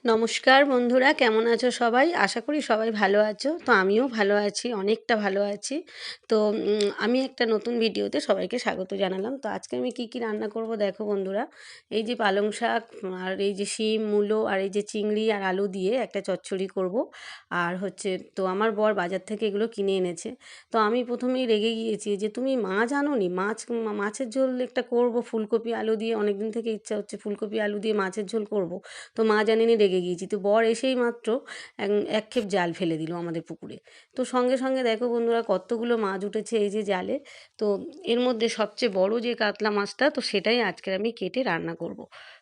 নমস্কার বন্ধুরা, কেমন আছো সবাই? আশা করি সবাই ভালো আছো। তো আমিও ভালো আছি, অনেকটা ভালো আছি। তো আমি একটা নতুন ভিডিওতে সবাইকে স্বাগত জানালাম। তো আজকে আমি কি কি রান্না করব দেখো বন্ধুরা। এই যে পালং শাক আর এই যে শিম, মূলো আর এই যে চিংড়ি আর আলু দিয়ে একটা চচ্চড়ি করব। আর হচ্ছে তো আমার বর বাজার থেকে এগুলো কিনে এনেছে। তো আমি প্রথমেই রেগে গিয়েছি যে তুমি মাছ আনোনি, মাছের ঝোল একটা করব ফুলকপি আলু দিয়ে। অনেকদিন থেকে ইচ্ছা হচ্ছে ফুলকপি আলু দিয়ে মাছের ঝোল করব। তো মা জানেনি, রেগে গিয়েছি। তো বর এসেই মাত্র এক খেপ জাল ফেলে দিল আমাদের পুকুরে। তো সঙ্গে সঙ্গে দেখো বন্ধুরা কতগুলো মাছ উঠেছে এই যে জালে। তো এর মধ্যে সবচেয়ে বড় যে কাতলা মাছটা, তো সেটাই আজকে আমি কেটে রান্না করব।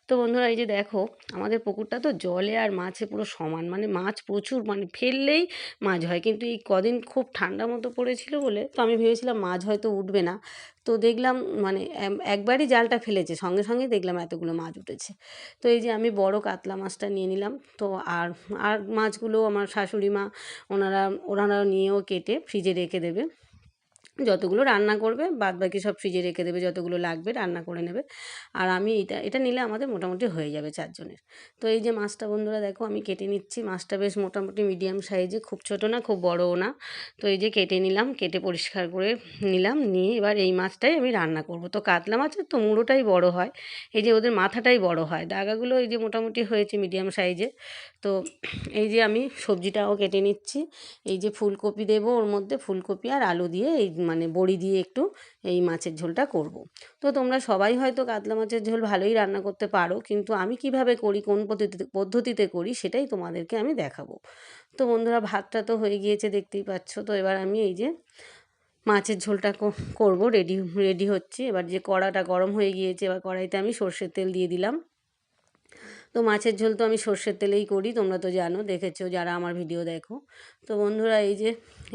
তো বন্ধুরা এই যে দেখো, আমাদের পুকুরটা তো জলে আর মাছে পুরো সমান, মানে মাছ প্রচুর, মানে ফেললেই মাছ হয়। কিন্তু এই কদিন খুব ঠান্ডা মতো পড়েছিল বলে তো আমি ভেবেছিলাম মাছ হয়তো উঠবে না। তো দেখলাম মানে একবারই জালটা ফেলেছে, সঙ্গে সঙ্গে দেখলাম এতগুলো মাছ উঠেছে। তো এই যে আমি বড় কাতলা মাছটা নিয়ে নিলাম। তো আর আর মাছগুলো আমার শাশুড়ি মা ওনারা ওনারা নিয়েও কেটে ফ্রিজে রেখে দেবে। যতগুলো রান্না করবে বাদবাকি সব ফ্রিজে রেখে দেবে, যতগুলো লাগবে রান্না করে নেবে। আর আমি এটা এটা নিলে আমাদের মোটামুটি হয়ে যাবে চারজনের। তো এই যে মাছটা বন্ধুরা দেখো আমি কেটে নিচ্ছি। মাছটা বেশ মোটামুটি মিডিয়াম সাইজে, খুব ছোটো না খুব বড়ও না। তো এই যে কেটে নিলাম, কেটে পরিষ্কার করে নিলাম, নিয়ে এবার এই মাছটাই আমি রান্না করব। তো কাতলা মাছের তো মুড়োটাই বড় হয়, এই যে ওদের মাথাটাই বড় হয়, ডাগাগুলো এই যে মোটামুটি হয়েছে মিডিয়াম সাইজে। তো এই যে আমি সবজিটাও কেটে নিচ্ছি। এই যে ফুলকপি দেবো ওর মধ্যে, ফুলকপি আর আলু দিয়ে এই মানে বড়ি দিয়ে একটু এই মাছের ঝোলটা করব। তো তোমরা সবাই হয়তো কাতলা মাছের ঝোল ভালোই রান্না করতে পারো, কিন্তু আমি কিভাবে করি, কোন পদ্ধতিতে করি সেটাই তোমাদেরকে আমি দেখাবো। তো বন্ধুরা ভাতটা তো হয়ে গিয়েছে দেখতেই পাচ্ছ। তো এবার আমি এই যে মাছের ঝোলটা করব, রেডি রেডি হচ্ছে। এবার যে কড়াটা গরম হয়ে গিয়েছে, এবার কড়াইতে আমি সর্ষের তেল দিয়ে দিলাম। তো মাছের ঝোল তো আমি সর্ষের তেলেই করি, তোমরা তো জানো, দেখেছো যারা আমার ভিডিও দেখো। তো বন্ধুরা এই যে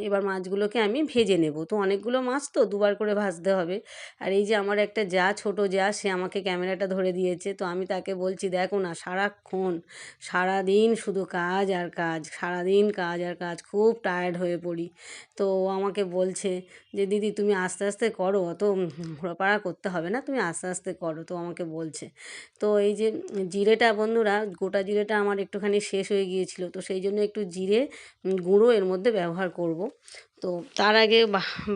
এবার মাছগুলোকে আমি ভেজে নেব। তো অনেকগুলো মাছ তো দুবার করে ভাজতে হবে। আর এই যে আমার একটা ছোট সে আমাকে ক্যামেরাটা ধরে দিয়েছে। তো আমি তাকে বলছি, দেখো না সারাক্ষণ সারাদিন শুধু কাজ আর কাজ, সারাদিন কাজ আর কাজ, খুব টায়ার্ড হয়ে পড়ি। তো ও আমাকে বলছে যে দিদি তুমি আস্তে আস্তে করো, অত ঘোরাপাড়া করতে হবে না, তুমি আস্তে আস্তে করো। তো আমাকে বলছে। তো এই যে জিরেটা বন্ধুরা, গোটা জিরেটা আমার একটুখানি শেষ হয়ে গিয়েছিল, তো সেই জন্য একটু জিরে গুঁড়ো এর মধ্যে ব্যবহার করব। তো তার আগে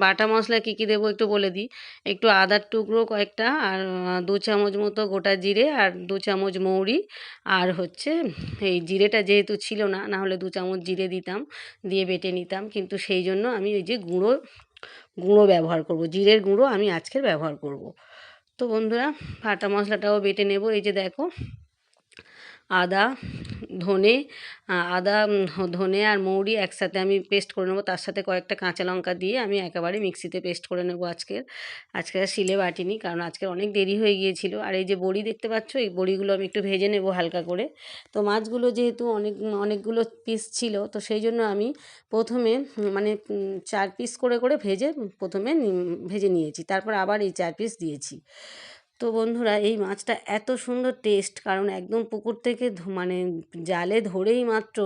বাটা মশলা কী কী দেবো একটু বলে দিই। একটু আদার টুকরো কয়েকটা, আর 2 চামচ মতো গোটা জিরে, আর 2 চামচ মৌরি, আর হচ্ছে এই জিরেটা যেহেতু ছিল না, না হলে 2 চামচ জিরে দিতাম, দিয়ে বেটে নিতাম, কিন্তু সেই জন্য আমি ওই যে গুঁড়ো গুঁড়ো ব্যবহার করব, জিরের গুঁড়ো আমি আজকের ব্যবহার করব। তো বন্ধুরা বাটা মশলাটাও বেটে নেব। এই যে দেখো আদা, ধনে, আদা, ধনে আর মৌরি একসাথে আমি পেস্ট করে নেবো। তার সাথে কয়েকটা কাঁচা লঙ্কা দিয়ে আমি একেবারে মিক্সিতে পেস্ট করে নেবো আজকে আর শিলে বাটিনি, কারণ আজকে অনেক দেরি হয়ে গিয়েছিল। আর এই যে বড়ি দেখতে পাচ্ছ, এই বড়িগুলো আমি একটু ভেজে নেবো হালকা করে। তো মাছগুলো যেহেতু অনেকগুলো পিস ছিল, তো সেই জন্য আমি প্রথমে মানে 4 পিস করে করে প্রথমে ভেজে নিয়েছি, তারপর আবার এই 4 পিস দিয়েছি। তো বন্ধুরা এই মাছটা এত সুন্দর টেস্ট, কারণ একদম পুকুর থেকে মানে জালে ধরেই মাত্র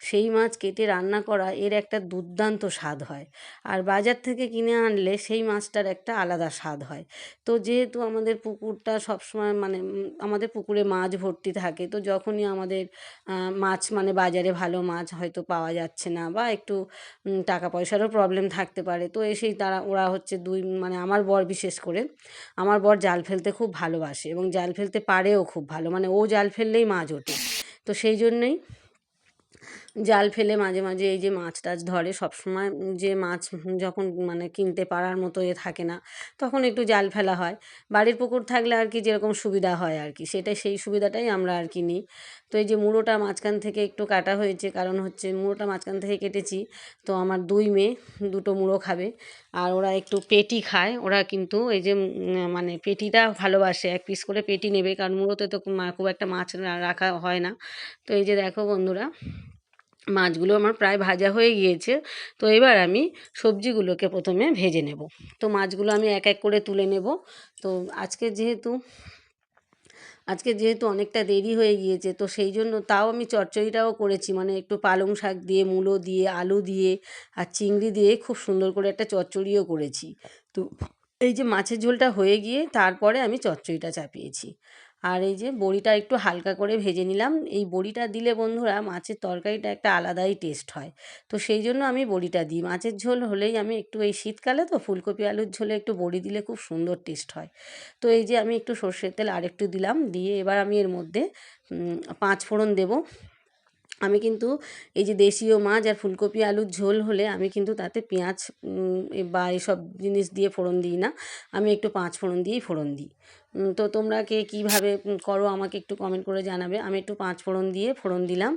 সেই মাছ কেটে রান্না করা, এর একটা দুর্দান্ত স্বাদ হয়। আর বাজার থেকে কিনে আনলে সেই মাছটার একটা আলাদা স্বাদ হয়। তো যেহেতু আমাদের পুকুরটা সবসময় মানে আমাদের পুকুরে মাছ ভর্তি থাকে, তো যখনই আমাদের মাছ মানে বাজারে ভালো মাছ হয়তো পাওয়া যাচ্ছে না, বা একটু টাকা পয়সারও প্রবলেম থাকতে পারে, তো এসেই ওরা হচ্ছে মানে আমার বর বিশেষ করে, আমার বর জাল ফেলতে খুব ভালোবাসে এবং জাল ফেলতে পারেও খুব ভালো, মানে ও জাল ফেললেই মাছ ওঠে। তো সেই জন্যেই জাল ফেলে মাঝে মাঝে এই যে মাছ টাছ ধরে। সবসময় যে মাছ যখন মানে কিনতে পারার মতো থাকে না, তখন একটু জাল ফেলা হয়। বাড়ির পুকুর থাকলে আর কি যেরকম সুবিধা হয় আর কি, সেই সুবিধাটাই আমরা আর কি নিই। তো এই যে মুড়োটা মাঝখান থেকে একটু কাটা হয়েছে, কারণ হচ্ছে মুড়োটা মাঝখান থেকে কেটেছি। তো আমার 2 মেয়ে দুটো মুড়ো খাবে, আর ওরা একটু পেটি খায়। ওরা কিন্তু এই যে মানে পেটিটা ভালোবাসে, 1 পিস করে পেটি নেবে, কারণ মুড়োতে তো খুব একটা মাছ রাখা হয় না। তো এই যে দেখো বন্ধুরা মাছগুলো আমার প্রায় ভাজা হয়ে গিয়েছে। তো এবার আমি সবজিগুলোকে প্রথমে ভেজে নেব। তো মাছগুলো আমি এক এক করে তুলে নেব। তো আজকে যেহেতু আজকে যেহেতু অনেকটা দেরি হয়ে গিয়েছে, তো সেই জন্য তাও আমি চচ্চড়িটাও করেছি, মানে একটু পালং শাক দিয়ে, মূলো দিয়ে, আলু দিয়ে আর চিংড়ি দিয়ে খুব সুন্দর করে একটা চচ্চড়িও করেছি। তো এই যে মাছের ঝোলটা হয়ে গিয়ে তারপরে আমি চচ্চড়িটা চাপিয়েছি। আর এই যে বড়িটা একটু হালকা করে ভেজে নিলাম। এই বড়িটা দিলে বন্ধুরা মাছের তরকারিটা একটা আলাদাই টেস্ট হয়। তো সেই জন্য আমি বড়িটা দিই। মাছের ঝোল হলেই আমি একটু, এই শীতকালে তো ফুলকপি আলুর ঝোলে একটু বড়ি দিলে খুব সুন্দর টেস্ট হয়। তো এই যে আমি একটু সর্ষের তেল আরেকটু দিলাম, দিয়ে এবার আমি এর মধ্যে 5 ফোড়ন দেবো। আমি কিন্তু এই যে দেশীয় মাছ আর ফুলকপি আলুর ঝোল হলে আমি কিন্তু তাতে পেঁয়াজ বা এসব জিনিস দিয়ে ফোড়ন দিই না। আমি একটু 5 ফোড়ন দিয়েই ফোড়ন দিই। তো তোমরা কে কীভাবে করো আমাকে একটু কমেন্ট করে জানাবে। আমি একটু 5 ফোড়ন দিয়ে ফোড়ন দিলাম।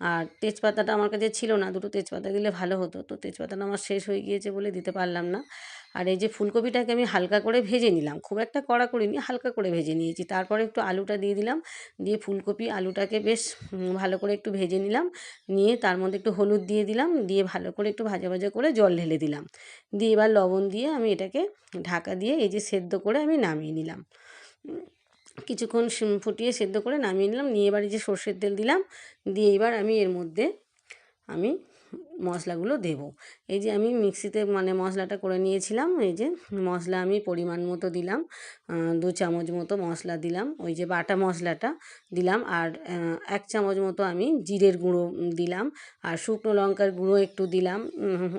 আর তেজপাতাটা আমার কাছে ছিল না, 2টো তেজপাতা দিলে ভালো হতো। তো তেজপাতাটা আমার শেষ হয়ে গিয়েছে বলে দিতে পারলাম না। আর এই যে ফুলকপিটাকে আমি হালকা করে ভেজে নিলাম, খুব একটা কড়া করিনি, হালকা করে ভেজে নিয়েছি। তারপরে একটু আলুটা দিয়ে দিলাম, দিয়ে ফুলকপি আলুটাকে বেশ ভালো করে একটু ভেজে নিলাম। নিয়ে তার মধ্যে একটু হলুদ দিয়ে দিলাম, দিয়ে ভালো করে একটু ভাজা ভাজা করে জল ঢেলে দিলাম। দিয়ে এবার লবণ দিয়ে আমি এটাকে ঢাকা দিয়ে এই যে সেদ্ধ করে আমি নামিয়ে নিলাম। কিছুক্ষণ ফুটিয়ে সেদ্ধ করে নামিয়ে নিলাম। নিয়ে এবার এই যে সর্ষের তেল দিলাম, দিয়ে এবার আমি এর মধ্যে আমি মশলাগুলো দেবো। এই যে আমি মিক্সিতে মানে মশলাটা করে নিয়েছিলাম, এই যে মশলা আমি পরিমাণ মতো দিলাম, 2 চামচ মতো মশলা দিলাম, ওই যে বাটা মশলাটা দিলাম। আর 1 চামচ মতো আমি জিরের গুঁড়ো দিলাম। আর শুকনো লঙ্কার গুঁড়ো একটু দিলাম,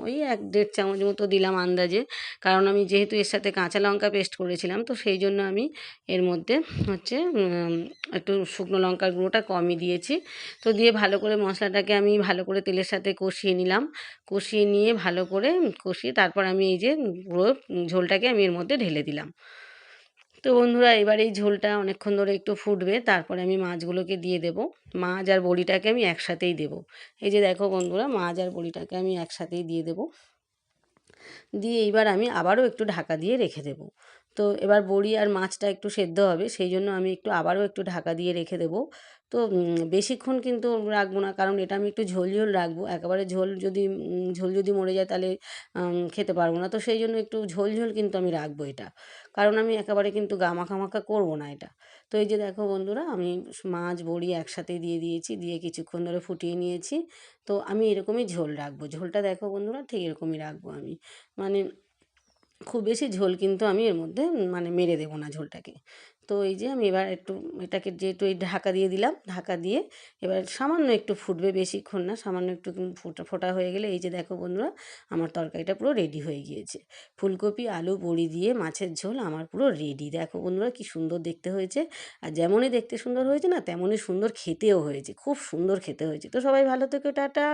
ওই 1-1.5 চামচ মতো দিলাম আন্দাজে। কারণ আমি যেহেতু এর সাথে কাঁচা লঙ্কা পেস্ট করেছিলাম, তো সেই জন্য আমি এর মধ্যে হচ্ছে একটু শুকনো লঙ্কার গুঁড়োটা কমই দিয়েছি। তো দিয়ে ভালো করে মশলাটাকে আমি ভালো করে তেলের সাথে কষিয়ে নিলাম। কষিয়ে নিয়ে ভালো করে কষিয়ে তারপর আমি এই যে পুরো ঝোলটাকে আমি এর মধ্যে ঢেলে দিলাম। তো বন্ধুরা এবার এই ঝোলটা অনেকক্ষণ ধরে একটু ফুটবে, তারপরে আমি মাছগুলোকে দিয়ে দেবো। মাছ আর বড়িটাকে আমি একসাথেই দেবো। এই যে দেখো বন্ধুরা, মাছ আর বড়িটাকে আমি একসাথেই দিয়ে দেবো। দিয়ে এইবার আমি আবারও একটু ঢাকা দিয়ে রেখে দেবো। তো এবার বড়ি আর মাছটা একটু সেদ্ধ হবে, সেই জন্য আমি একটু আবারও একটু ঢাকা দিয়ে রেখে দেবো। তো বেশিক্ষণ কিন্তু রাখবো না, কারণ এটা আমি একটু ঝোল ঝোল রাখবো। একেবারে ঝোল যদি মরে যায় তাহলে খেতে পারবো না। তো সেই জন্য একটু ঝোল ঝোল কিন্তু আমি রাখবো এটা, কারণ আমি একেবারে কিন্তু মাখা মাখা করবো না এটা। তো এই যে দেখো বন্ধুরা, আমি মাছ বড়ি একসাথেই দিয়ে দিয়েছি, দিয়ে কিছুক্ষণ ধরে ফুটিয়ে নিয়েছি। তো আমি এরকমই ঝোল রাখবো। ঝোলটা দেখো বন্ধুরা, ঠিক এরকমই রাখবো আমি। মানে খুব বেশি ঝোল কিন্তু আমি এর মধ্যে মানে মেরে দেবো না ঝোলটাকে। তো এই যে আমি এবার একটু এটাকে যেহেতু এই ঢাকা দিয়ে দিলাম, ঢাকা দিয়ে এবার সামান্য একটু ফুটবে, বেশিক্ষণ না, সামান্য একটু ফোটা ফোটা হয়ে গেলে এই যে দেখো বন্ধুরা, আমার তরকারিটা পুরো রেডি হয়ে গিয়েছে। ফুলকপি আলু বড়ি দিয়ে মাছের ঝোল আমার পুরো রেডি। দেখো বন্ধুরা কি সুন্দর দেখতে হয়েছে। আর যেমনই দেখতে সুন্দর হয়েছে না, তেমনই সুন্দর খেতেও হয়েছে, খুব সুন্দর খেতে হয়েছে। তো সবাই ভালো থেকো, টাটা।